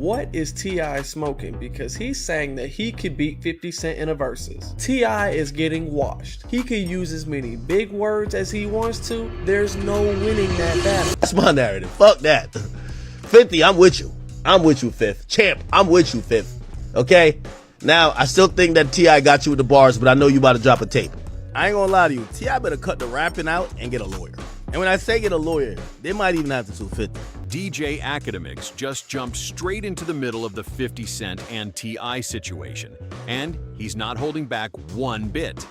what is T.I. smoking? Because he's saying that he could beat 50 Cent in a versus. T.I. is getting washed. He could use as many big words as he wants to. There's no winning that battle. That's my narrative. Fuck that. 50, I'm with you. I'm with you, Fifth. Champ, I'm with you, Fifth. Okay? Now, I still think that T.I. got you with the bars, but I know you about to drop a tape. I ain't gonna lie to you. T.I. better cut the rapping out and get a lawyer. And when I say get a lawyer, they might even have to sue 50. DJ Akademiks just jumped straight into the middle of the 50 Cent and T.I. situation, and he's not holding back one bit.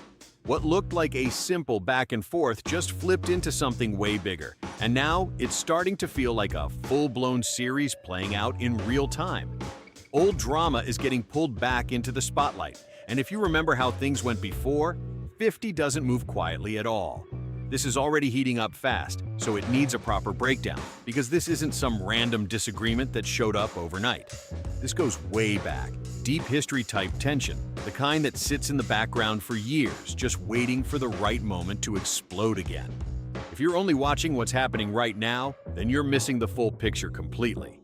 What looked like a simple back and forth just flipped into something way bigger, and now it's starting to feel like a full-blown series playing out in real time. Old drama is getting pulled back into the spotlight, and if you remember how things went before, 50 doesn't move quietly at all. This is already heating up fast, so it needs a proper breakdown, because this isn't some random disagreement that showed up overnight. This goes way back, deep history-type tension, the kind that sits in the background for years, just waiting for the right moment to explode again. If you're only watching what's happening right now, then you're missing the full picture completely.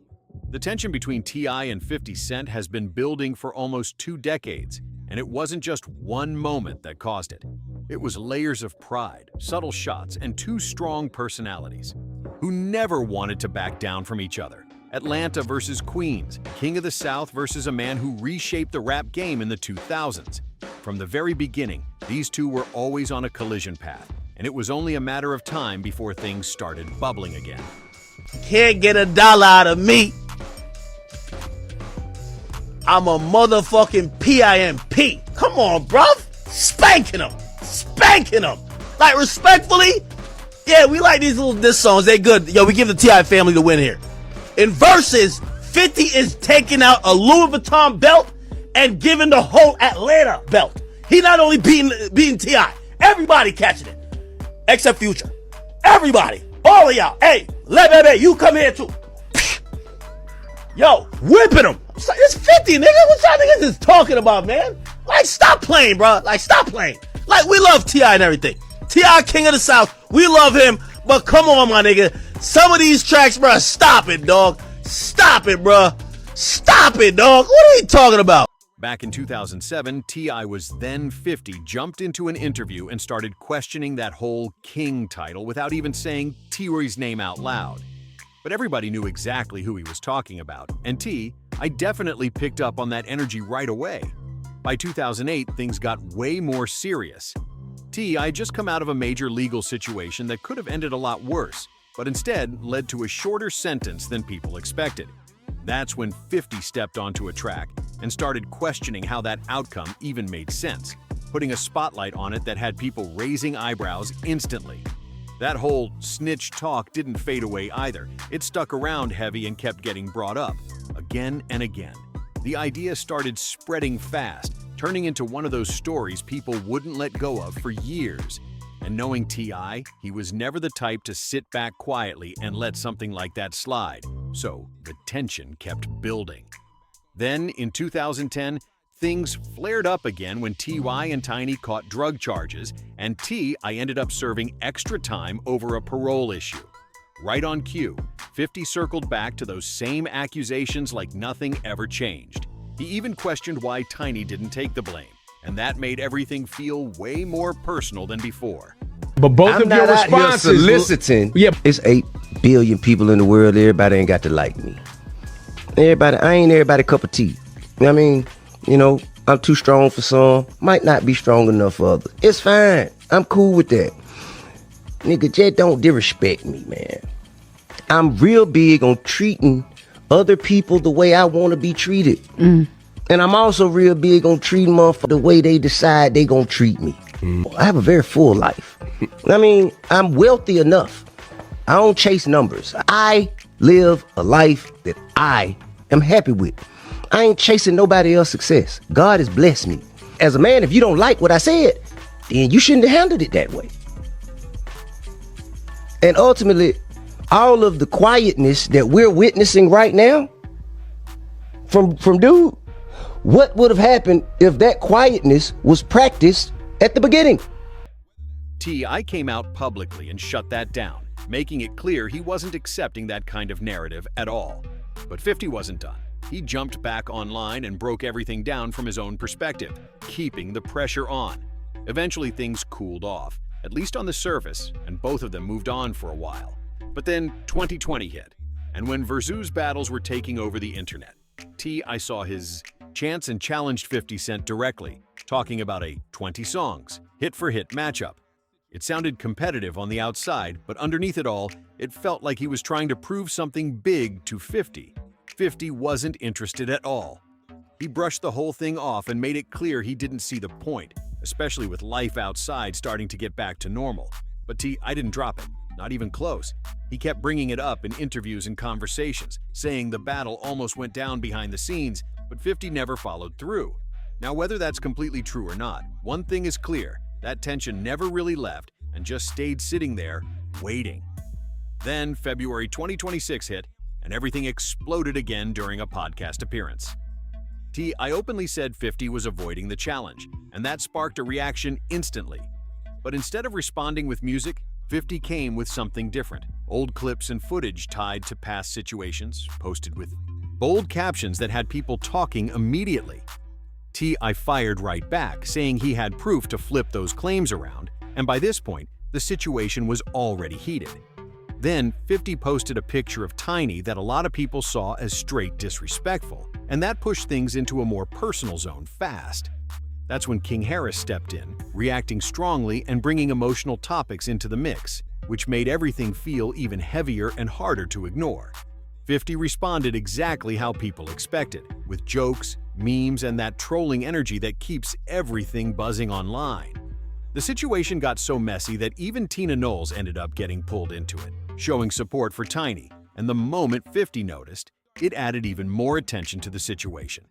The tension between T.I. and 50 Cent has been building for almost 2 decades, and it wasn't just one moment that caused it. It was layers of pride, subtle shots, and 2 strong personalities who never wanted to back down from each other. Atlanta versus Queens, King of the South versus a man who reshaped the rap game in the 2000s. From the very beginning, these two were always on a collision path, and it was only a matter of time before things started bubbling again. Can't get $1 out of me. I'm a motherfucking PIMP. Come on, bruv. Spanking them. Spanking them. Like, respectfully, yeah, we like these little diss songs. They good. Yo, we give the T.I. family the win here. In verses, 50 is taking out a Louis Vuitton belt and giving the whole Atlanta belt. He not only beating T.I., everybody catching it. Except Future. Everybody. All of y'all. Hey, Baby, you come here too. Yo, whipping him. It's 50, nigga. What y'all niggas is talking about, man? Like, stop playing, bro. Like, stop playing. Like, we love T.I. and everything. T.I. King of the South. We love him. But come on, my nigga. Some of these tracks, bro, stop it, dog. Stop it, bro. Stop it, dog. What are you talking about? Back in 2007, T.I. was then 50, jumped into an interview and started questioning that whole King title without even saying T-Roy's name out loud. But everybody knew exactly who he was talking about, and T.I. definitely picked up on that energy right away. By 2008, things got way more serious. T.I. had just come out of a major legal situation that could have ended a lot worse, but instead led to a shorter sentence than people expected. That's when 50 stepped onto a track and started questioning how that outcome even made sense, putting a spotlight on it that had people raising eyebrows instantly. That whole snitch talk didn't fade away either. It stuck around heavy and kept getting brought up, again and again. The idea started spreading fast, turning into one of those stories people wouldn't let go of for years. And knowing T.I., he was never the type to sit back quietly and let something like that slide, so the tension kept building. Then, in 2010, things flared up again when T.Y. and Tiny caught drug charges, and T.I. ended up serving extra time over a parole issue. Right on cue, 50 circled back to those same accusations like nothing ever changed. He even questioned why Tiny didn't take the blame, and that made everything feel way more personal than before. But both of your responses, soliciting. Yeah, it's 8 billion people in the world. Everybody ain't got to like me. I ain't everybody cup of tea. You know what I mean? You know, I'm too strong for some. Might not be strong enough for others. It's fine. I'm cool with that. Nigga, just don't disrespect me, man. I'm real big on treating other people the way I want to be treated. And I'm also real big on treating motherfuckers the way they decide they gonna treat me. I have a very full life. I mean, I'm wealthy enough. I don't chase numbers. I live a life that I am happy with. I ain't chasing nobody else's success. God has blessed me. As a man, if you don't like what I said, then you shouldn't have handled it that way. And ultimately, all of the quietness that we're witnessing right now from dude, what would have happened if that quietness was practiced at the beginning? T.I. came out publicly and shut that down, making it clear he wasn't accepting that kind of narrative at all. But 50 wasn't done. he jumped back online and broke everything down from his own perspective, keeping the pressure on. Eventually, things cooled off, at least on the surface, and both of them moved on for a while. But then 2020 hit, and when Versus battles were taking over the internet, T.I. saw his chance and challenged 50 Cent directly, talking about a 20 songs, hit-for-hit matchup. It sounded competitive on the outside, but underneath it all, it felt like he was trying to prove something big to 50. 50 wasn't interested at all. He brushed the whole thing off and made it clear he didn't see the point, especially with life outside starting to get back to normal. But T.I. didn't drop it, not even close. He kept bringing it up in interviews and conversations, saying the battle almost went down behind the scenes, but 50 never followed through. Now, whether that's completely true or not, one thing is clear: that tension never really left and just stayed sitting there, waiting. Then February 2026 hit, and everything exploded again during a podcast appearance. T.I. openly said 50 was avoiding the challenge, and that sparked a reaction instantly. But instead of responding with music, 50 came with something different. Old clips and footage tied to past situations, posted with bold captions that had people talking immediately. T.I. fired right back, saying he had proof to flip those claims around, and by this point, the situation was already heated. Then, 50 posted a picture of Tiny that a lot of people saw as straight disrespectful, and that pushed things into a more personal zone fast. That's when King Harris stepped in, reacting strongly and bringing emotional topics into the mix, which made everything feel even heavier and harder to ignore. 50 responded exactly how people expected, with jokes, memes, and that trolling energy that keeps everything buzzing online. The situation got so messy that even Tina Knowles ended up getting pulled into it, showing support for Tiny, and the moment 50 noticed, it added even more attention to the situation.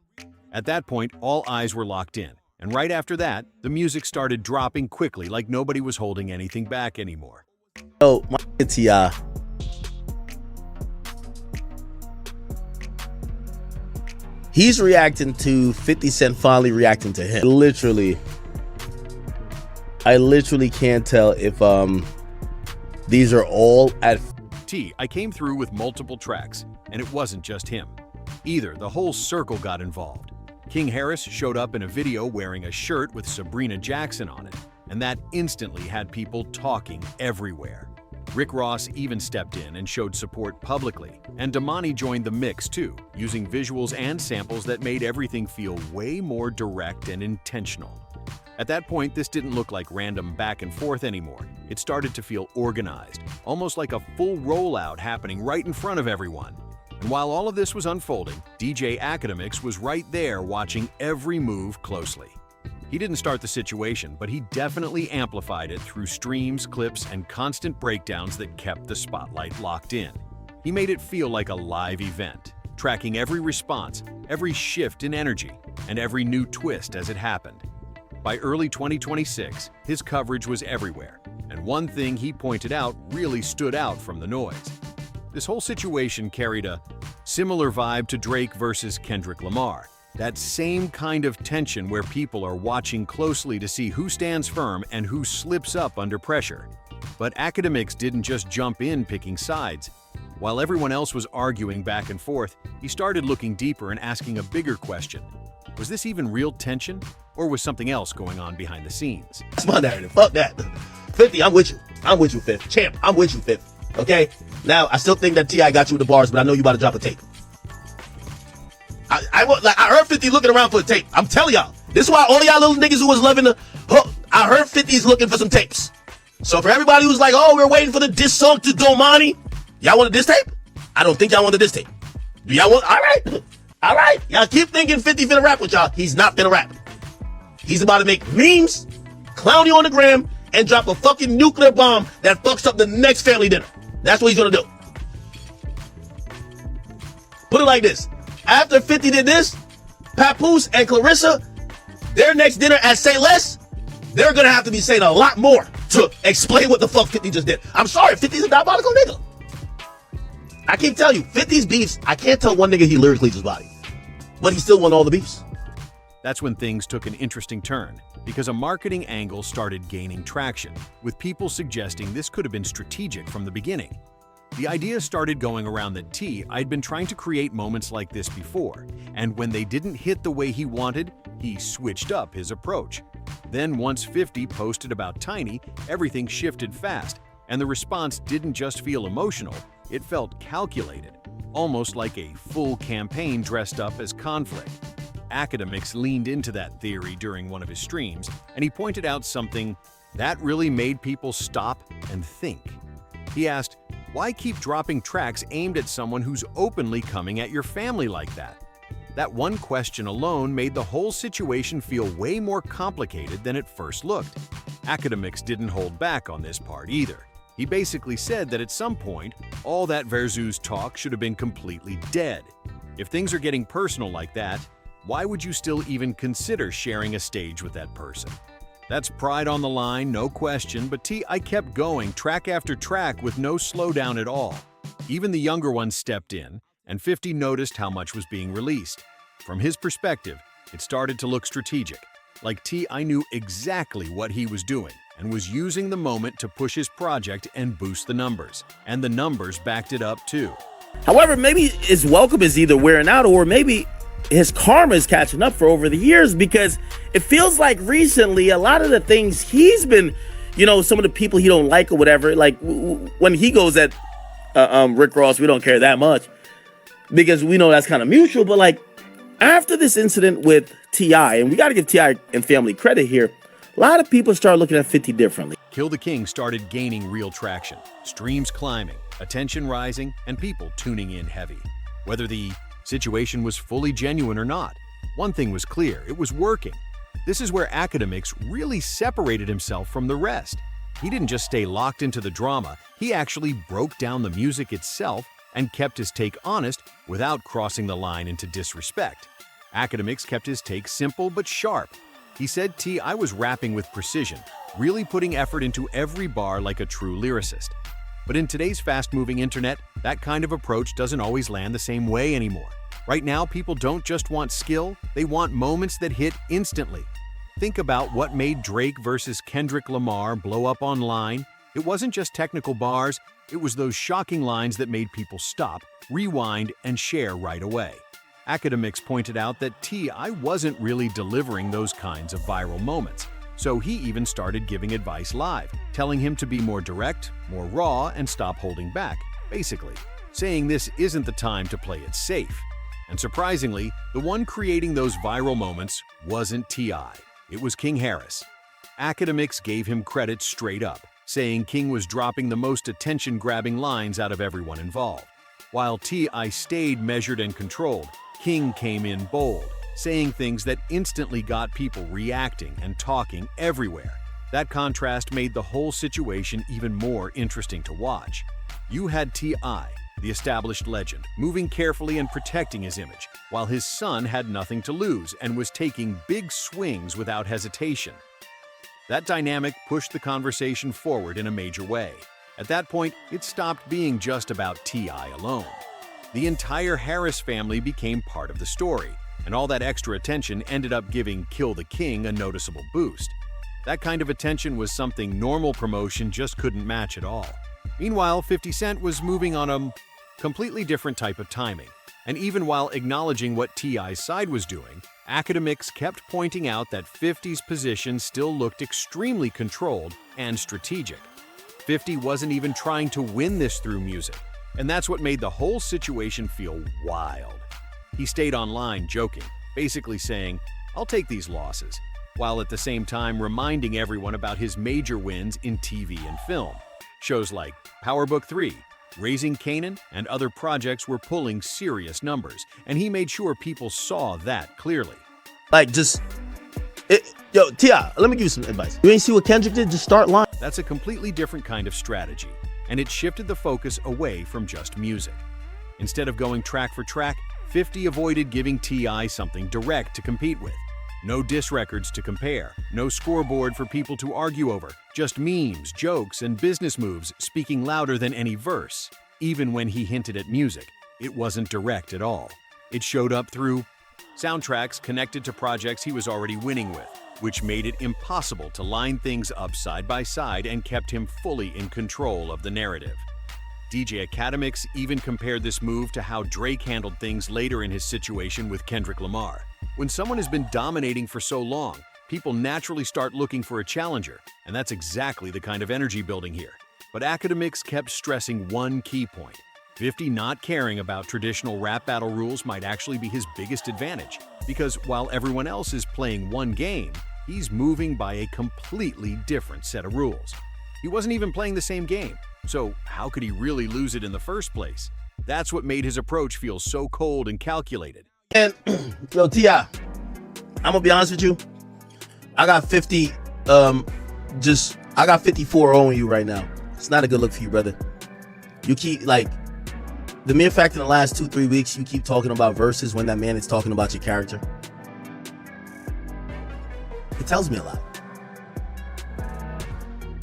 At that point, all eyes were locked in, and right after that, the music started dropping quickly like nobody was holding anything back anymore. Oh, my T.I. He's reacting to 50 Cent finally reacting to him. I literally can't tell if these are all at I came through with multiple tracks, and it wasn't just him. Either the whole circle got involved. King Harris showed up in a video wearing a shirt with Sabrina Jackson on it, and that instantly had people talking everywhere. Rick Ross even stepped in and showed support publicly, and Damani joined the mix too, using visuals and samples that made everything feel way more direct and intentional. At that point, this didn't look like random back and forth anymore. It started to feel organized, almost like a full rollout happening right in front of everyone. And while all of this was unfolding, DJ Akademiks was right there watching every move closely. He didn't start the situation, but he definitely amplified it through streams, clips, and constant breakdowns that kept the spotlight locked in. He made it feel like a live event, tracking every response, every shift in energy, and every new twist as it happened. By early 2026, his coverage was everywhere, and one thing he pointed out really stood out from the noise. This whole situation carried a similar vibe to Drake versus Kendrick Lamar. That same kind of tension where people are watching closely to see who stands firm and who slips up under pressure. But Akademiks didn't just jump in picking sides. While everyone else was arguing back and forth, he started looking deeper and asking a bigger question. Was this even real tension, or was something else going on behind the scenes? That's my narrative. Fuck that. 50, I'm with you. I'm with you, 50. Champ, I'm with you, 50. Okay? Now, I still think that T.I. got you with the bars, but I know you about to drop a tape. I heard 50 looking around for a tape. I'm telling y'all. This is why all y'all little niggas who was loving the hook, I heard 50's looking for some tapes. So for everybody who's like, oh, we're waiting for the diss song to Domani, y'all want a diss tape? I don't think y'all want a diss tape. Do y'all want? All right. All right. Y'all keep thinking 50 finna rap with y'all. He's not finna rap. He's about to make memes, clown you on the gram, and drop a fucking nuclear bomb that fucks up the next family dinner. That's what he's gonna do. Put it like this. After 50 did this, Papoose and Clarissa, their next dinner at Say Less, they're gonna have to be saying a lot more to explain what the fuck 50 just did. I'm sorry, 50's a diabolical nigga. I keep telling you, 50's beefs, I can't tell one nigga he lyrically just body, but he still won all the beefs. That's when things took an interesting turn, because a marketing angle started gaining traction, with people suggesting this could have been strategic from the beginning. The idea started going around that I'd been trying to create moments like this before, and when they didn't hit the way he wanted, he switched up his approach. Then once 50 posted about Tiny, everything shifted fast, and the response didn't just feel emotional, it felt calculated, almost like a full campaign dressed up as conflict. Akademiks leaned into that theory during one of his streams, and he pointed out something that really made people stop and think. He asked, why keep dropping tracks aimed at someone who's openly coming at your family like that? That one question alone made the whole situation feel way more complicated than it first looked. Akademiks didn't hold back on this part either. He basically said that at some point, all that versus talk should have been completely dead. If things are getting personal like that, why would you still even consider sharing a stage with that person? That's pride on the line, no question, but I kept going track after track with no slowdown at all. Even the younger ones stepped in, and 50 noticed how much was being released. From his perspective, it started to look strategic. Like I knew exactly what he was doing and was using the moment to push his project and boost the numbers. And the numbers backed it up too. However, maybe his welcome is either wearing out or maybe his karma is catching up for over the years, because it feels like recently a lot of the things he's been, some of the people he don't like or whatever, like when he goes at Rick Ross, we don't care that much because we know that's kind of mutual. But like after this incident with T.I., and we got to give T.I. and family credit here, a lot of people start looking at 50 differently. Kill the King started gaining real traction, streams climbing, attention rising, and people tuning in heavy. Whether the situation was fully genuine or not, one thing was clear, it was working. This is where Akademiks really separated himself from the rest. He didn't just stay locked into the drama, he actually broke down the music itself and kept his take honest without crossing the line into disrespect. Akademiks kept his take simple but sharp. He said I was rapping with precision, really putting effort into every bar like a true lyricist. But in today's fast-moving internet, that kind of approach doesn't always land the same way anymore. Right now, people don't just want skill, they want moments that hit instantly. Think about what made Drake versus Kendrick Lamar blow up online. It wasn't just technical bars, it was those shocking lines that made people stop, rewind, and share right away. Akademiks pointed out that I wasn't really delivering those kinds of viral moments. So he even started giving advice live, telling him to be more direct, more raw, and stop holding back, basically saying this isn't the time to play it safe. And surprisingly, the one creating those viral moments wasn't T.I., it was King Harris. Akademiks gave him credit straight up, saying King was dropping the most attention-grabbing lines out of everyone involved. While T.I. stayed measured and controlled, King came in bold, saying things that instantly got people reacting and talking everywhere. That contrast made the whole situation even more interesting to watch. You had T.I., the established legend, moving carefully and protecting his image, while his son had nothing to lose and was taking big swings without hesitation. That dynamic pushed the conversation forward in a major way. At that point, it stopped being just about T.I. alone. The entire Harris family became part of the story, and all that extra attention ended up giving Kill the King a noticeable boost. That kind of attention was something normal promotion just couldn't match at all. Meanwhile, 50 Cent was moving on a completely different type of timing, and even while acknowledging what T.I.'s side was doing, Akademiks kept pointing out that 50's position still looked extremely controlled and strategic. 50 wasn't even trying to win this through music, and that's what made the whole situation feel wild. He stayed online joking, basically saying, "I'll take these losses," while at the same time reminding everyone about his major wins in TV and film. Shows like Power Book 3, Raising Kanan, and other projects were pulling serious numbers, and he made sure people saw that clearly. Yo, T.I., let me give you some advice. You ain't see what Kendrick did? Just start lying. That's a completely different kind of strategy, and it shifted the focus away from just music. Instead of going track for track, 50 avoided giving T.I. something direct to compete with. No diss records to compare, no scoreboard for people to argue over, just memes, jokes, and business moves speaking louder than any verse. Even when he hinted at music, it wasn't direct at all. It showed up through soundtracks connected to projects he was already winning with, which made it impossible to line things up side by side and kept him fully in control of the narrative. DJ Akademiks even compared this move to how Drake handled things later in his situation with Kendrick Lamar. When someone has been dominating for so long, people naturally start looking for a challenger, and that's exactly the kind of energy building here. But Akademiks kept stressing one key point. 50 not caring about traditional rap battle rules might actually be his biggest advantage, because while everyone else is playing one game, he's moving by a completely different set of rules. He wasn't even playing the same game, so how could he really lose it in the first place? That's what made his approach feel so cold and calculated. And yo, T.I., I'm gonna be honest with you. I got 50, I got 54 owing you right now. It's not a good look for you, brother. You keep, the mere fact in the last 2-3 weeks, you keep talking about verses when that man is talking about your character. It tells me a lot.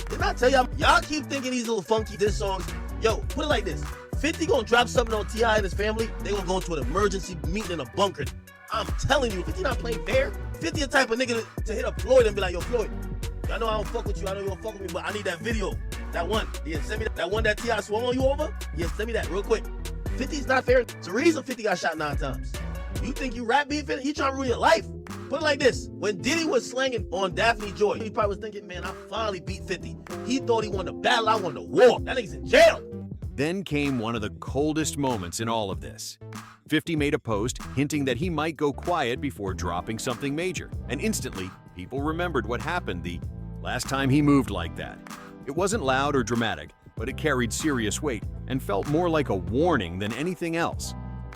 Didn't I tell y'all keep thinking these little funky diss songs. Yo, put it like this. 50 gonna drop something on T.I. and his family. They gonna go into an emergency meeting in a bunker. I'm telling you, 50 not playing fair. 50 the type of nigga to hit up Floyd and be like, yo, Floyd, I know I don't fuck with you. I know you don't fuck with me, but I need that video. That one. Yeah, send me that one that T.I. swung on you over. Yeah, send me that real quick. 50's not fair. It's the reason 50 got shot 9 times. You think you rap beefing? He trying to ruin your life. Put it like this. When Diddy was slanging on Daphne Joy, he probably was thinking, man, I finally beat 50. He thought he won the battle. I won the war. That nigga's in jail. Then came one of the coldest moments in all of this. 50 made a post hinting that he might go quiet before dropping something major. And instantly, people remembered what happened the last time he moved like that. It wasn't loud or dramatic, but it carried serious weight and felt more like a warning than anything else.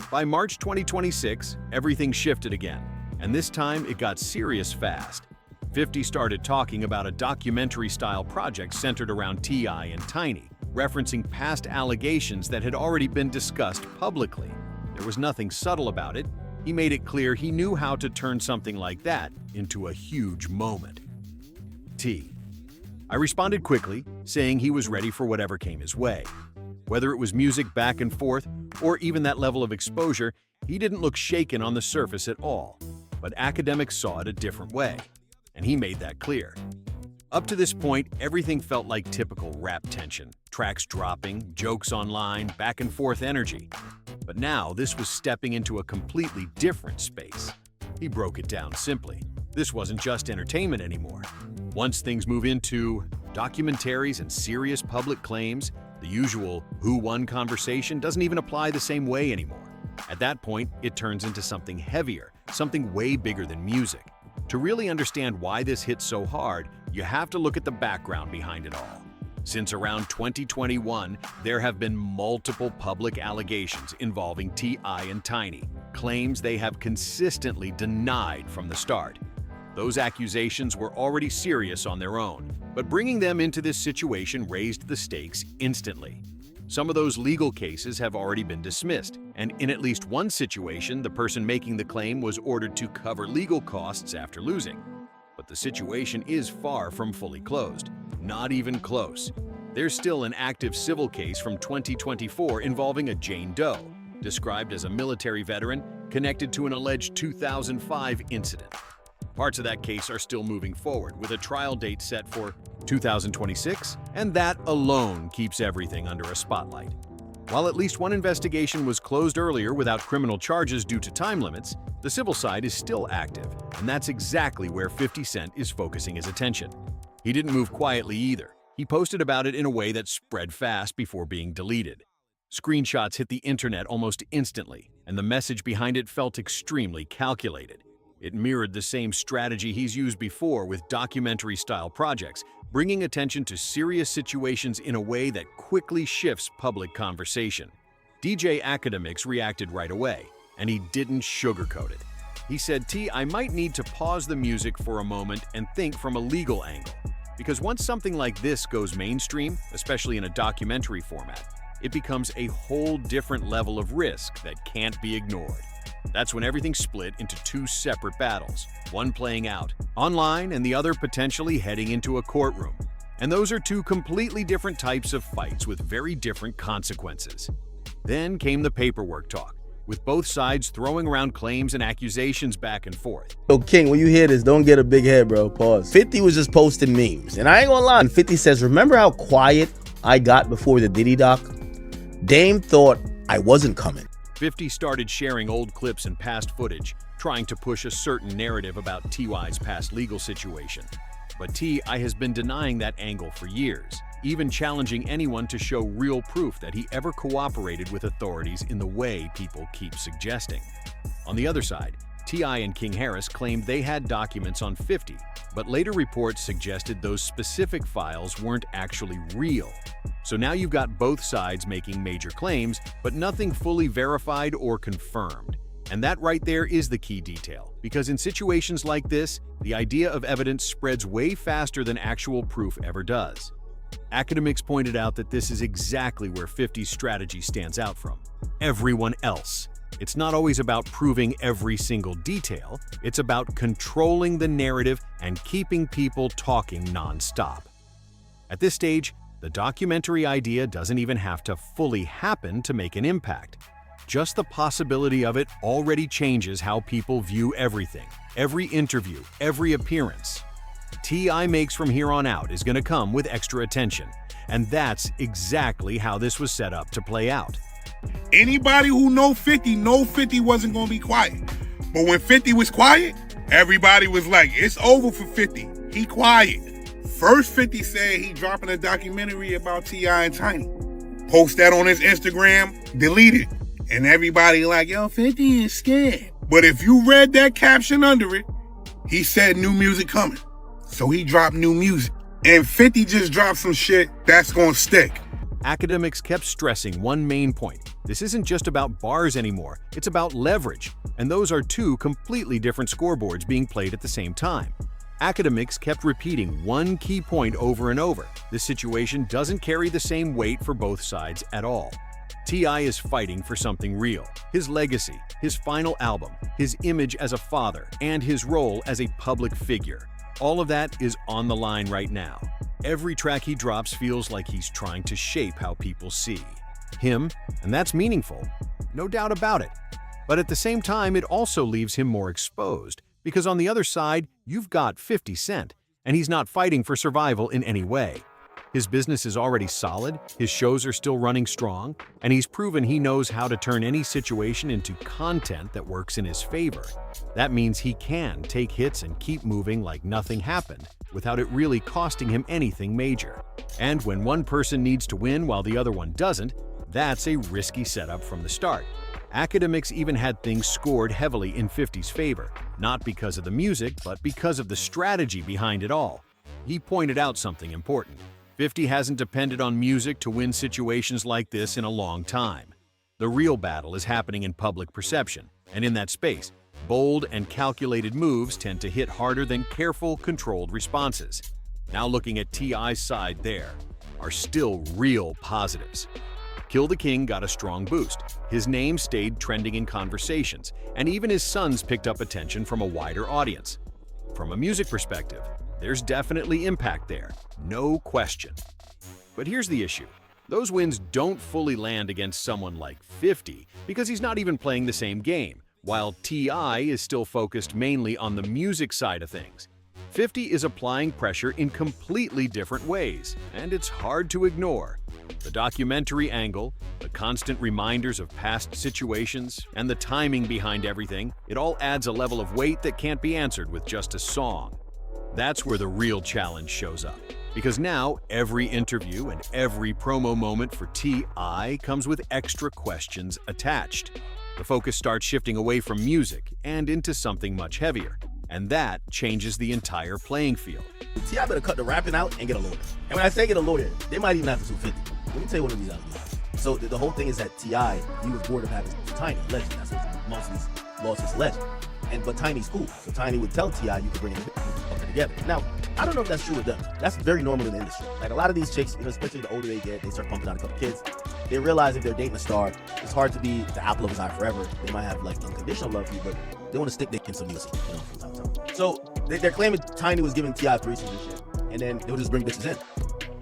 By March 2026, everything shifted again, and this time it got serious fast. 50 started talking about a documentary-style project centered around T.I. and Tiny, referencing past allegations that had already been discussed publicly. There was nothing subtle about it. He made it clear he knew how to turn something like that into a huge moment. I responded quickly, saying he was ready for whatever came his way. Whether it was music back and forth, or even that level of exposure, he didn't look shaken on the surface at all. But Akademiks saw it a different way, and he made that clear. Up to this point, everything felt like typical rap tension. Tracks dropping, jokes online, back and forth energy. But now, this was stepping into a completely different space. He broke it down simply. This wasn't just entertainment anymore. Once things move into documentaries and serious public claims, the usual who won conversation doesn't even apply the same way anymore. At that point, it turns into something heavier, something way bigger than music. To really understand why this hit so hard, you have to look at the background behind it all. Since around 2021, there have been multiple public allegations involving T.I. and Tiny, claims they have consistently denied from the start. Those accusations were already serious on their own, but bringing them into this situation raised the stakes instantly. Some of those legal cases have already been dismissed, and in at least one situation, the person making the claim was ordered to cover legal costs after losing. But the situation is far from fully closed. Not even close. There's still an active civil case from 2024 involving a Jane Doe, described as a military veteran connected to an alleged 2005 incident. Parts of that case are still moving forward, with a trial date set for 2026, and that alone keeps everything under a spotlight. While at least one investigation was closed earlier without criminal charges due to time limits, the civil side is still active, and that's exactly where 50 Cent is focusing his attention. He didn't move quietly either. He posted about it in a way that spread fast before being deleted. Screenshots hit the internet almost instantly, and the message behind it felt extremely calculated. It mirrored the same strategy he's used before with documentary-style projects, bringing attention to serious situations in a way that quickly shifts public conversation. DJ Akademiks reacted right away, and he didn't sugarcoat it. He said, I might need to pause the music for a moment and think from a legal angle. Because once something like this goes mainstream, especially in a documentary format, it becomes a whole different level of risk that can't be ignored. That's when everything split into two separate battles, one playing out online and the other potentially heading into a courtroom. And those are two completely different types of fights with very different consequences. Then came the paperwork talk, with both sides throwing around claims and accusations back and forth. Yo, King, when you hear this, don't get a big head, bro. Pause. 50 was just posting memes, and I ain't gonna lie. 50 says, remember how quiet I got before the Diddy doc? Dame thought I wasn't coming. 50 started sharing old clips and past footage, trying to push a certain narrative about T.I.'s past legal situation. But T.I. has been denying that angle for years, even challenging anyone to show real proof that he ever cooperated with authorities in the way people keep suggesting. On the other side, T.I. and King Harris claimed they had documents on 50, but later reports suggested those specific files weren't actually real. So now you've got both sides making major claims, but nothing fully verified or confirmed. And that right there is the key detail, because in situations like this, the idea of evidence spreads way faster than actual proof ever does. Akademiks pointed out that this is exactly where 50's strategy stands out from everyone else. It's not always about proving every single detail, it's about controlling the narrative and keeping people talking non-stop. At this stage, the documentary idea doesn't even have to fully happen to make an impact. Just the possibility of it already changes how people view everything, every interview, every appearance. T.I. makes from here on out is going to come with extra attention, and that's exactly how this was set up to play out. Anybody who know 50 wasn't going to be quiet. But when 50 was quiet, everybody was like, it's over for 50. He quiet. First 50 said he dropping a documentary about T.I. and Tiny. Post that on his Instagram, delete it. And everybody like, yo, 50 is scared. But if you read that caption under it, he said new music coming. So he dropped new music. And 50 just dropped some shit that's gonna stick. Akademiks kept stressing one main point. This isn't just about bars anymore, it's about leverage. And those are two completely different scoreboards being played at the same time. Akademiks kept repeating one key point over and over. This situation doesn't carry the same weight for both sides at all. T.I. is fighting for something real. His legacy, his final album, his image as a father, and his role as a public figure. All of that is on the line right now. Every track he drops feels like he's trying to shape how people see him, and that's meaningful, no doubt about it. But at the same time, it also leaves him more exposed, because on the other side, you've got 50 Cent, and he's not fighting for survival in any way. His business is already solid, his shows are still running strong, and he's proven he knows how to turn any situation into content that works in his favor. That means he can take hits and keep moving like nothing happened, without it really costing him anything major. And when one person needs to win while the other one doesn't, that's a risky setup from the start. Akademiks even had things scored heavily in 50's favor, not because of the music, but because of the strategy behind it all. He pointed out something important. 50 hasn't depended on music to win situations like this in a long time. The real battle is happening in public perception, and in that space, bold and calculated moves tend to hit harder than careful, controlled responses. Now looking at T.I.'s side there are still real positives. Kill the King got a strong boost. His name stayed trending in conversations, and even his sons picked up attention from a wider audience. From a music perspective, there's definitely impact there, no question. But here's the issue. Those wins don't fully land against someone like 50 because he's not even playing the same game, while T.I. is still focused mainly on the music side of things. 50 is applying pressure in completely different ways, and it's hard to ignore. The documentary angle, the constant reminders of past situations, and the timing behind everything, it all adds a level of weight that can't be answered with just a song. That's where the real challenge shows up. Because now, every interview and every promo moment for T.I. comes with extra questions attached. The focus starts shifting away from music and into something much heavier. And that changes the entire playing field. T.I. better cut the rapping out and get a lawyer. And when I say get a lawyer, they might even have to sue 50. Let me tell you one of these out. So the whole thing is that T.I., he was bored of having Tiny, legend. That's what most of these lawsuits legend. But Tiny's cool. So Tiny would tell T.I. you could bring them together. Now, I don't know if that's true with them. That's very normal in the industry. Like a lot of these chicks, especially the older they get, they start pumping out a couple kids. They realize if they're dating a star, it's hard to be the apple of his eye forever. They might have like unconditional love for you, but they want to stick dick in some music, from time to time. So they're claiming Tiny was giving T.I. threesomes and shit, and then they would just bring bitches in.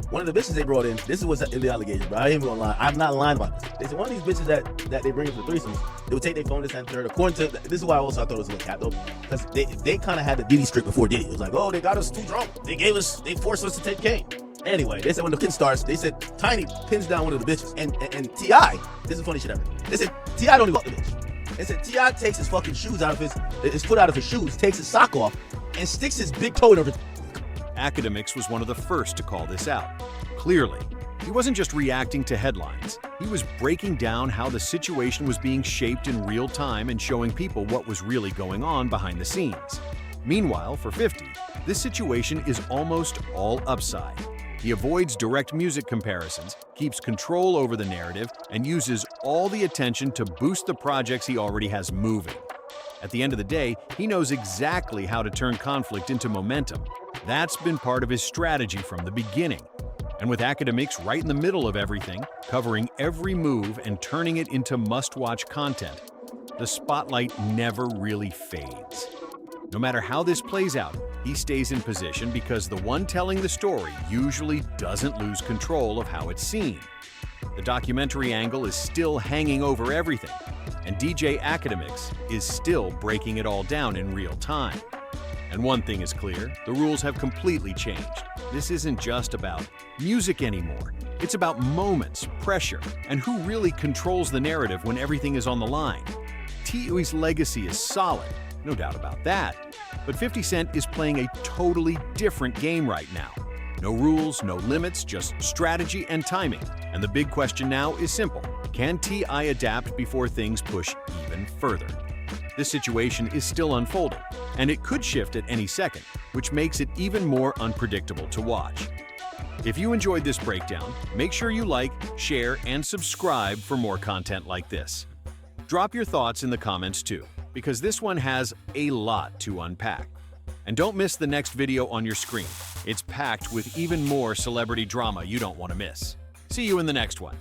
One of the bitches they brought in, this is what's in the allegation, bro. I ain't even gonna lie. I'm not lying about this. They said one of these bitches that they bring in for threesomes, they would take their phone, this and third. According to, this is why I thought it was a little cap though, because they kind of had the Diddy strict before Diddy. It was like, oh, they got us too drunk. They forced us to take cane. Anyway, they said when the kid starts, they said Tiny pins down one of the bitches. And T.I., this is funny shit ever. They said T.I. don't even fuck the bitch. They said T.I. takes his fucking shoes out of his foot out of his shoes, takes his sock off, and sticks his big toe in her. Akademiks was one of the first to call this out. Clearly, he wasn't just reacting to headlines. He was breaking down how the situation was being shaped in real time and showing people what was really going on behind the scenes. Meanwhile, for 50, this situation is almost all upside. He avoids direct music comparisons, keeps control over the narrative, and uses all the attention to boost the projects he already has moving. At the end of the day, he knows exactly how to turn conflict into momentum. That's been part of his strategy from the beginning. And with Akademiks right in the middle of everything, covering every move and turning it into must-watch content, the spotlight never really fades. No matter how this plays out, he stays in position because the one telling the story usually doesn't lose control of how it's seen. The documentary angle is still hanging over everything, and DJ Akademiks is still breaking it all down in real time. And one thing is clear, the rules have completely changed. This isn't just about music anymore. It's about moments, pressure, and who really controls the narrative when everything is on the line. T.I.'s legacy is solid, no doubt about that. But 50 Cent is playing a totally different game right now. No rules, no limits, just strategy and timing. And the big question now is simple. Can T.I. adapt before things push even further? This situation is still unfolding, and it could shift at any second, which makes it even more unpredictable to watch. If you enjoyed this breakdown, make sure you like, share, and subscribe for more content like this. Drop your thoughts in the comments too, because this one has a lot to unpack. And don't miss the next video on your screen. It's packed with even more celebrity drama you don't want to miss. See you in the next one.